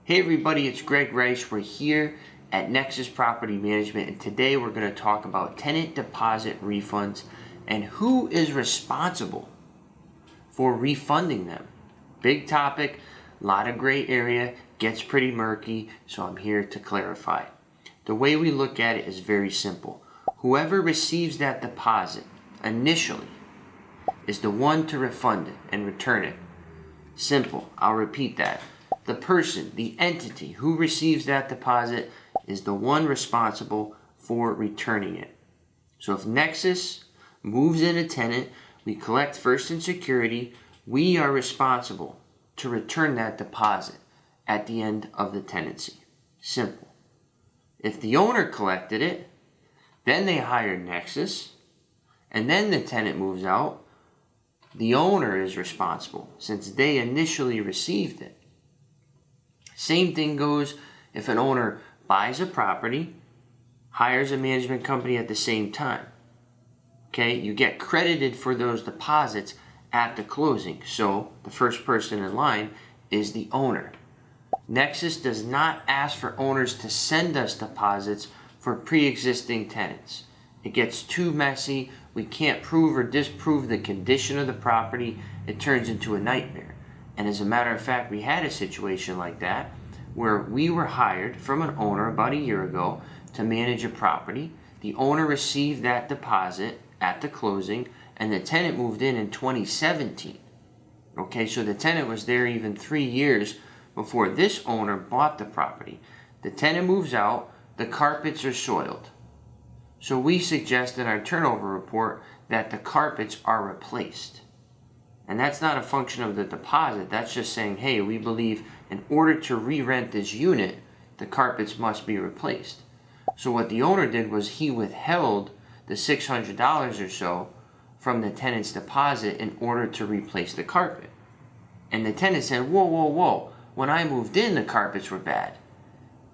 Hey everybody, it's Greg Rice. We're here at Nexus Property Management, and today we're going to talk about tenant deposit refunds and who is responsible for refunding them. Big topic, a lot of gray area, gets pretty murky, so I'm here to clarify. The way we look at it is very simple. Whoever receives that deposit initially is the one to refund it and return it. Simple. I'll repeat that. The person, the entity who receives that deposit is the one responsible for returning it. So if Nexus moves in a tenant, we collect first and security, we are responsible to return that deposit at the end of the tenancy. Simple. If the owner collected it, then they hired Nexus, and then the tenant moves out, the owner is responsible since they initially received it. Same thing goes if an owner buys a property, hires a management company at the same time. Okay, you get credited for those deposits at the closing. So the first person in line is the owner. Nexus does not ask for owners to send us deposits for pre-existing tenants. It gets too messy. We can't prove or disprove the condition of the property. It turns into a nightmare. And as a matter of fact, we had a situation like that where we were hired from an owner about a year ago to manage a property. The owner received that deposit at the closing, and the tenant moved in 2017. Okay, so the tenant was there even 3 years before this owner bought the property. The tenant moves out, the carpets are soiled. So we suggest in our turnover report that the carpets are replaced. And that's not a function of the deposit. That's just saying, hey, we believe in order to re-rent this unit, the carpets must be replaced. So what the owner did was he withheld the $600 or so from the tenant's deposit in order to replace the carpet. And the tenant said, whoa, whoa, whoa. When I moved in, the carpets were bad.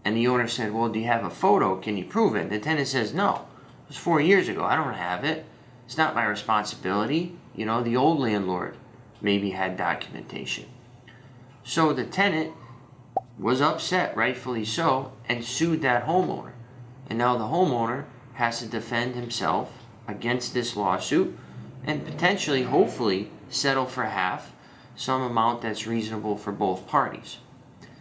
And the owner said, well, do you have a photo? Can you prove it? The tenant says, no. It was 4 years ago. I don't have it. It's not my responsibility. You know, the old landlord maybe had documentation. So the tenant was upset, rightfully so, and sued that homeowner. And now the homeowner has to defend himself against this lawsuit and potentially, hopefully, settle for half, some amount that's reasonable for both parties.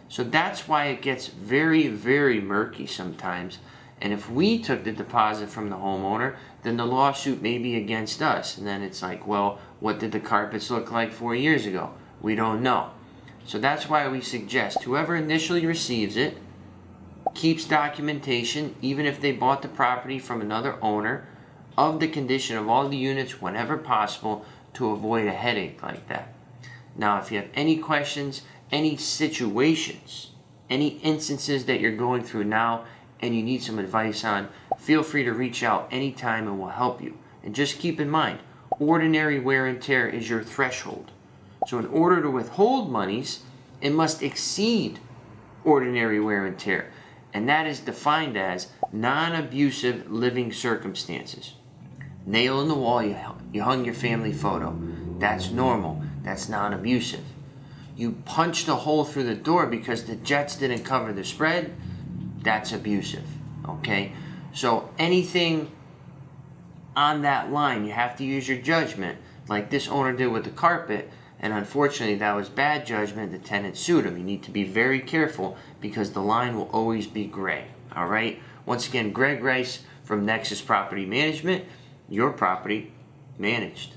So that's why it gets very, very murky sometimes. And if we took the deposit from the homeowner, then the lawsuit may be against us. And then it's like, well, what did the carpets look like 4 years ago? We don't know. So that's why we suggest whoever initially receives it keeps documentation, even if they bought the property from another owner, of the condition of all the units whenever possible to avoid a headache like that. Now, if you have any questions, any situations, any instances that you're going through now and you need some advice on, feel free to reach out anytime and we'll help you. And just keep in mind, ordinary wear and tear is your threshold. So in order to withhold monies, it must exceed ordinary wear and tear. And that is defined as non-abusive living circumstances. Nail in the wall, you hung your family photo. That's normal. That's non-abusive. You punched a hole through the door because the jets didn't cover the spread. That's abusive. Okay? So anything on that line, you have to use your judgment, like this owner did with the carpet. And unfortunately, that was bad judgment. The tenant sued him. You need to be very careful because the line will always be gray. All right? Once again, Greg Rice from Nexus Property Management, your property managed.